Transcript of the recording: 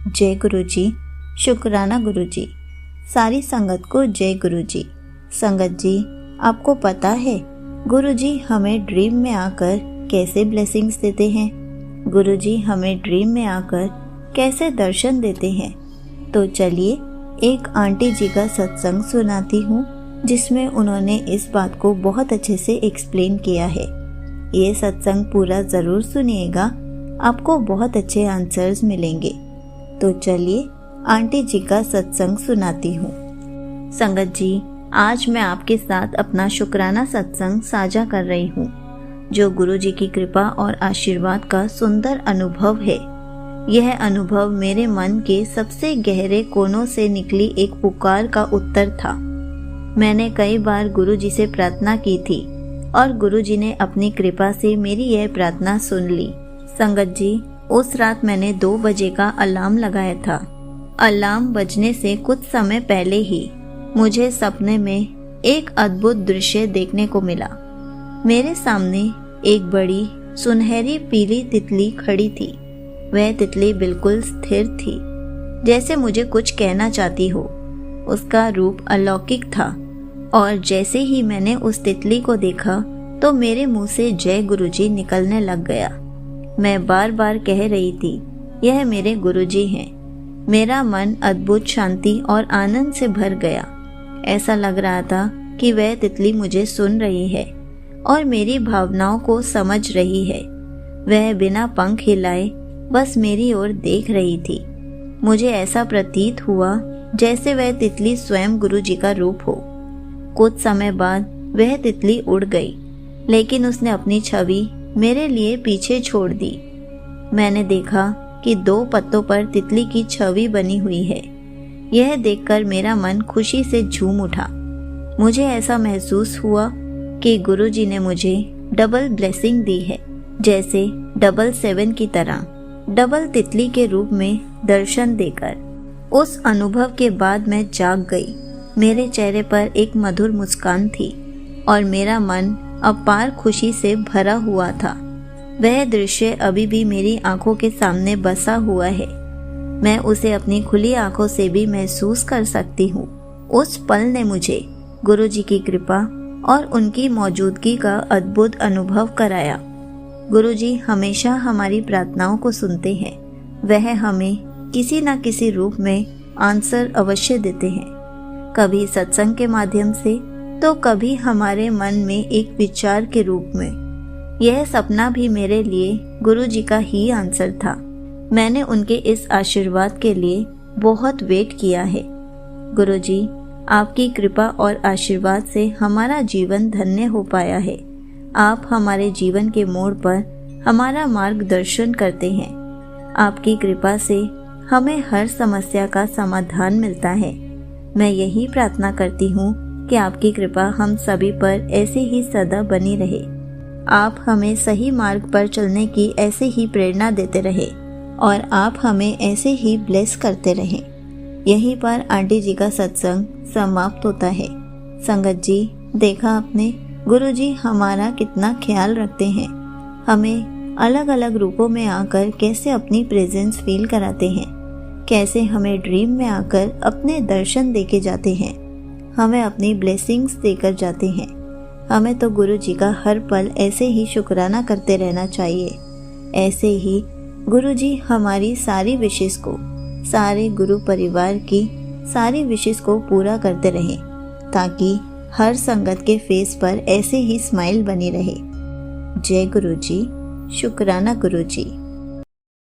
जय गुरु जी। शुक्राना गुरु जी। सारी संगत को जय गुरु जी। संगत जी, आपको पता है गुरु जी हमें ड्रीम में आकर कैसे ब्लेसिंग्स देते हैं? गुरु जी हमें ड्रीम में आकर कैसे दर्शन देते हैं? तो चलिए एक आंटी जी का सत्संग सुनाती हूँ जिसमें उन्होंने इस बात को बहुत अच्छे से एक्सप्लेन किया है। ये सत्संग पूरा ज़रूर सुनिएगा, आपको बहुत अच्छे आंसर्स मिलेंगे। तो चलिए आंटी जी का सत्संग सुनाती हूँ। संगत जी, आज मैं आपके साथ अपना शुक्राना सत्संग साझा कर रही हूँ, जो गुरु जी की कृपा और आशीर्वाद का सुंदर अनुभव है। यह अनुभव मेरे मन के सबसे गहरे कोनों से निकली एक पुकार का उत्तर था। मैंने कई बार गुरु जी से प्रार्थना की थी और गुरु जी ने अपनी कृपा से मेरी यह प्रार्थना सुन ली। संगत जी, उस रात मैंने 2 बजे का अलार्म लगाया था। अलार्म बजने से कुछ समय पहले ही मुझे सपने में एक अद्भुत दृश्य देखने को मिला। मेरे सामने एक बड़ी सुनहरी पीली तितली खड़ी थी। वह तितली बिल्कुल स्थिर थी, जैसे मुझे कुछ कहना चाहती हो। उसका रूप अलौकिक था और जैसे ही मैंने उस तितली को देखा तो मेरे मुंह से जय गुरुजी निकलने लग गया। मैं बार बार कह रही थी, यह मेरे गुरुजी हैं। मेरा मन अद्भुत शांति और आनंद से भर गया। ऐसा लग रहा था कि वह तितली मुझे सुन रही है और मेरी भावनाओं को समझ रही है। वह बिना पंख हिलाए बस मेरी ओर देख रही थी। मुझे ऐसा प्रतीत हुआ जैसे वह तितली स्वयं गुरुजी का रूप हो। कुछ समय बाद वह तितली उड़ गई, लेकिन उसने अपनी छवि मेरे लिए पीछे छोड़ दी। मैंने देखा कि 2 पत्तों पर तितली की छवि बनी हुई है। यह देखकर मेरा मन खुशी से झूम उठा। मुझे ऐसा महसूस हुआ कि गुरुजी ने मुझे डबल ब्लेसिंग दी है, जैसे 7 की तरह, डबल तितली के रूप में दर्शन देकर। उस अनुभव के बाद मैं जाग गई। मेरे चेहरे पर एक मधुर मुस्कान थी और मेरा मन अपार खुशी से भरा हुआ था। वह दृश्य अभी भी मेरी आंखों के सामने बसा हुआ है। मैं उसे अपनी खुली आंखों से भी महसूस कर सकती हूँ। उस पल ने मुझे गुरुजी की कृपा और उनकी मौजूदगी का अद्भुत अनुभव कराया। गुरुजी हमेशा हमारी प्रार्थनाओं को सुनते हैं। वह हमें किसी न किसी रूप में आंसर अवश्य देते हैं, कभी सत्संग के माध्यम से तो कभी हमारे मन में एक विचार के रूप में। यह सपना भी मेरे लिए गुरुजी का ही आंसर था। मैंने उनके इस आशीर्वाद के लिए बहुत वेट किया है। गुरुजी, आपकी कृपा और आशीर्वाद से हमारा जीवन धन्य हो पाया है। आप हमारे जीवन के मोड़ पर हमारा मार्गदर्शन करते हैं। आपकी कृपा से हमें हर समस्या का समाधान मिलता है। मैं यही प्रार्थना करती हूँ कि आपकी कृपा हम सभी पर ऐसे ही सदा बनी रहे। आप हमें सही मार्ग पर चलने की ऐसे ही प्रेरणा देते रहे और आप हमें ऐसे ही ब्लेस करते रहें। यहीं पर आंटी जी का सत्संग समाप्त होता है। संगत जी, देखा आपने, गुरुजी हमारा कितना ख्याल रखते हैं। हमें अलग अलग रूपों में आकर कैसे अपनी प्रेजेंस फील कराते हैं, कैसे हमें ड्रीम में आकर अपने दर्शन देके जाते हैं, हमें अपनी ब्लेसिंग्स देकर जाते हैं। हमें तो गुरुजी का हर पल ऐसे ही शुक्राना करते रहना चाहिए। ऐसे ही गुरुजी हमारी सारी विशेष को, सारे गुरु परिवार की सारी विशेष को पूरा करते रहें, ताकि हर संगत के फेस पर ऐसे ही स्माइल बनी रहे। जय गुरुजी। शुक्राना गुरुजी।